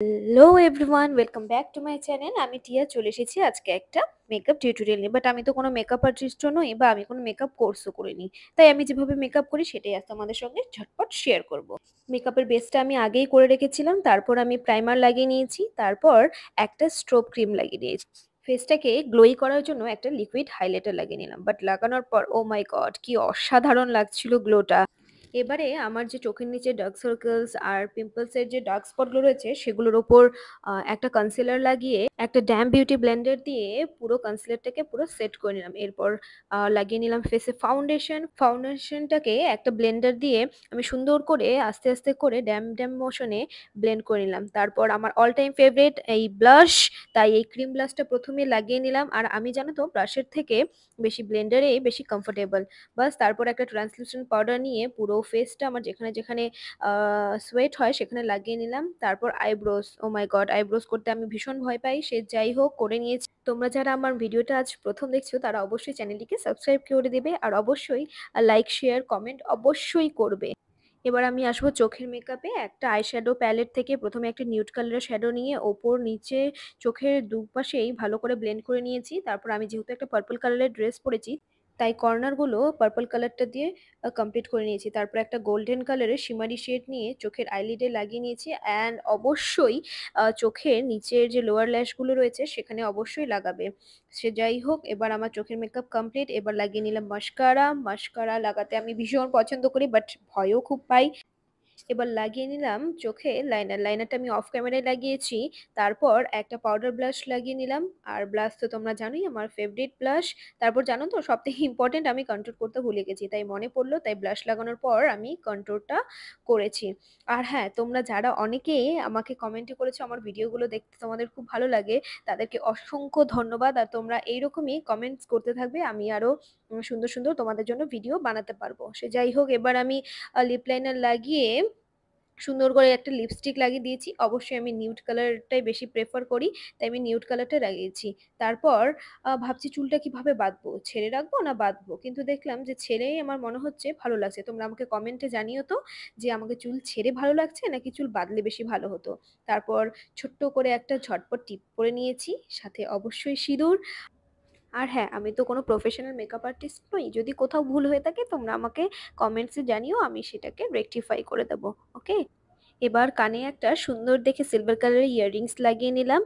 Hello everyone, welcome back to my channel. আমি টিয়া চলে এসেছি আজকে একটা মেকআপ টিউটোরিয়াল নিয়ে। বাট আমি তো কোনো মেকআপ আর্টিস্টও নই বা আমি কোনো মেকআপ কোর্সও করিনি। তাই আমি যেভাবে মেকআপ করি সেটাই আজ তোমাদের সঙ্গে ঝটপট শেয়ার করব। মেকআপের বেসটা আমি আগেই করে রেখেছিলাম, তারপর আমি প্রাইমার লাগিয়ে নিয়েছি, তারপর একটা স্ট্রোব ক্রিম লাগিয়ে নিয়েছি। ফেসটাকে গ্লোই করার জন্য একটা লিকুইড হাইলাইটার লাগিয়ে নিলাম, বাট লাগানোর পর ও মাই গড, কি অসাধারণ লাগছিল গ্লোটা। এবারে আমার যে চোখের নিচে ডার্ক সার্কেলস আর পিম্পলস এর যে ডার্ক স্পট গুলো রয়েছে সেগুলোর ওপর একটা কনসিলার লাগিয়ে একটা ড্যাম বিউটি ব্লেন্ডার দিয়ে পুরো কনসিলারটাকে পুরো সেট করে নিলাম। এরপর লাগিয়ে নিলাম ফেসে ফাউন্ডেশনটাকে একটা ব্লেন্ডার দিয়ে আমি সুন্দর করে আস্তে আস্তে করে ড্যাম ড্যাম মোশনে ব্লেন্ড করে নিলাম। তারপর আমার অল টাইম ফেভারিট এই ব্লাশ, তাই এই ক্রিম ব্লাশটা প্রথমে লাগিয়ে নিলাম। আর আমি জানো তো ব্রাশের থেকে বেশি ব্লেন্ডারে বেশি কমফোর্টেবল। বাস তারপর একটা ট্রান্সলুসেন্ট পাউডার নিয়ে পুরো ফেসটা আমার যেখানে যেখানে সোয়েট হয় সেখানে লাগিয়ে নিলাম। তারপর আইব্রোস, ও মাই গড, আইব্রোস করতে আমি ভীষণ ভয় পাই, সে যাই হোক করে নিয়েছি। তোমরা যারা আমার ভিডিওটা আজ প্রথম দেখছো তারা অবশ্যই চ্যানেলটিকে সাবস্ক্রাইব করে দেবে আর অবশ্যই লাইক শেয়ার কমেন্ট অবশ্যই করবে। এবার আমি আসবো চোখের মেকআপে। একটা আইশ্যাডো প্যালেট থেকে প্রথমে একটা নিউড কালারের শ্যাডো নিয়ে ওপর নিচে চোখের দুপাশেই ভালো করে ব্লেন্ড করে নিয়েছি। তারপর আমি যেহেতু একটা পার্পল কালারের ড্রেস পরেছি তাই কর্নারগুলো পার্পল কালারটা দিয়ে কমপ্লিট করে নিয়েছি। তারপর একটা গোল্ডেন কালারের শিমারি শেড নিয়ে চোখের আইলিডে লাগিয়ে নিয়েছি। অ্যান্ড অবশ্যই চোখের নিচের যে লোয়ার ল্যাশগুলো রয়েছে সেখানে অবশ্যই লাগাবে। সে যাই হোক, এবার আমার চোখের মেকআপ কমপ্লিট। এবার লাগিয়ে নিলাম মাস্কারা। মাস্কারা লাগাতে আমি ভীষণ পছন্দ করি, বাট ভয়ও খুব পাই। এবার লাগিয়ে নিলাম চোখে লাইনার। লাইনারটা আমি অফ ক্যামেরায় লাগিয়েছি। তারপর একটা পাউডার ব্লাশ লাগিয়ে নিলাম। আর ব্লাশ তো তোমরা জানোই আমার ফেভারিট ব্লাশ। তারপর জানো তো সব থেকে ইম্পর্টেন্ট, আমি কন্ট্রোল করতে ভুলে গেছি, তাই মনে পড়লো, তাই ব্লাশ লাগানোর পর আমি কন্ট্রোলটা করেছি। আর হ্যাঁ, তোমরা যারা অনেকেই আমাকে কমেন্টে করেছো আমার ভিডিওগুলো দেখতে তোমাদের খুব ভালো লাগে, তাদেরকে অসংখ্য ধন্যবাদ। আর তোমরা এইরকমই কমেন্টস করতে থাকবে, আমি আরো সুন্দর সুন্দর তোমাদের জন্য ভিডিও বানাতে পারবো। সে যাই হোক, এবার আমি লিপ লাইনার লাগিয়ে সুন্দর করে একটা লিপস্টিক লাগিয়ে দিয়েছি। অবশ্যই আমি নিউড কালারটাই বেশি প্রেফার করি, তাই আমি নিউড কালারটা লাগিয়েছি। তারপর ভাবছি চুলটা কিভাবে বাঁধবো, ছেড়ে রাখবো না বাঁধবো, কিন্তু দেখলাম যে ছেড়েই আমার মনে হচ্ছে ভালো লাগছে। তোমরা আমাকে কমেন্টে জানিও তো যে আমাকে চুল ছেড়ে ভালো লাগছে নাকি চুল বাঁধলে বেশি ভালো হতো। তারপর ছোট্ট করে একটা ঝটপট টিপ করে নিয়েছি, সাথে অবশ্যই সিঁদুর। আর হ্যাঁ, আমি তো কোনো প্রফেশনাল মেকআপ আর্টিস্ট নই, যদি কোথাও ভুল হয়ে থাকে তোমরা আমাকে কমেন্টসে জানিও, আমি সেটাকে রেকটিফাই করে দেবো। ওকে। এবার কানে একটা সুন্দর দেখে সিলভার কালারের ইয়াররিংস লাগিয়ে নিলাম।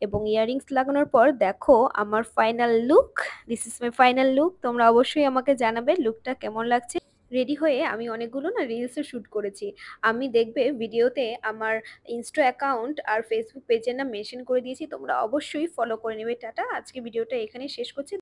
এবং ইয়াররিংস লাগানোর পর দেখো আমার final look. This is my final look. তোমরা অবশ্যই আমাকে জানাবে লুকটা কেমন লাগছে। রেডি হয়ে আমি অনেকগুলো না রিলসও শ্যুট করেছি। আমি দেখবে ভিডিওতে আমার ইনস্টা অ্যাকাউন্ট আর ফেসবুক পেজের নাম মেনশন করে দিয়েছি, তোমরা অবশ্যই ফলো করে নেবে। টাটা, আজকে ভিডিওটা এখানেই শেষ করছি।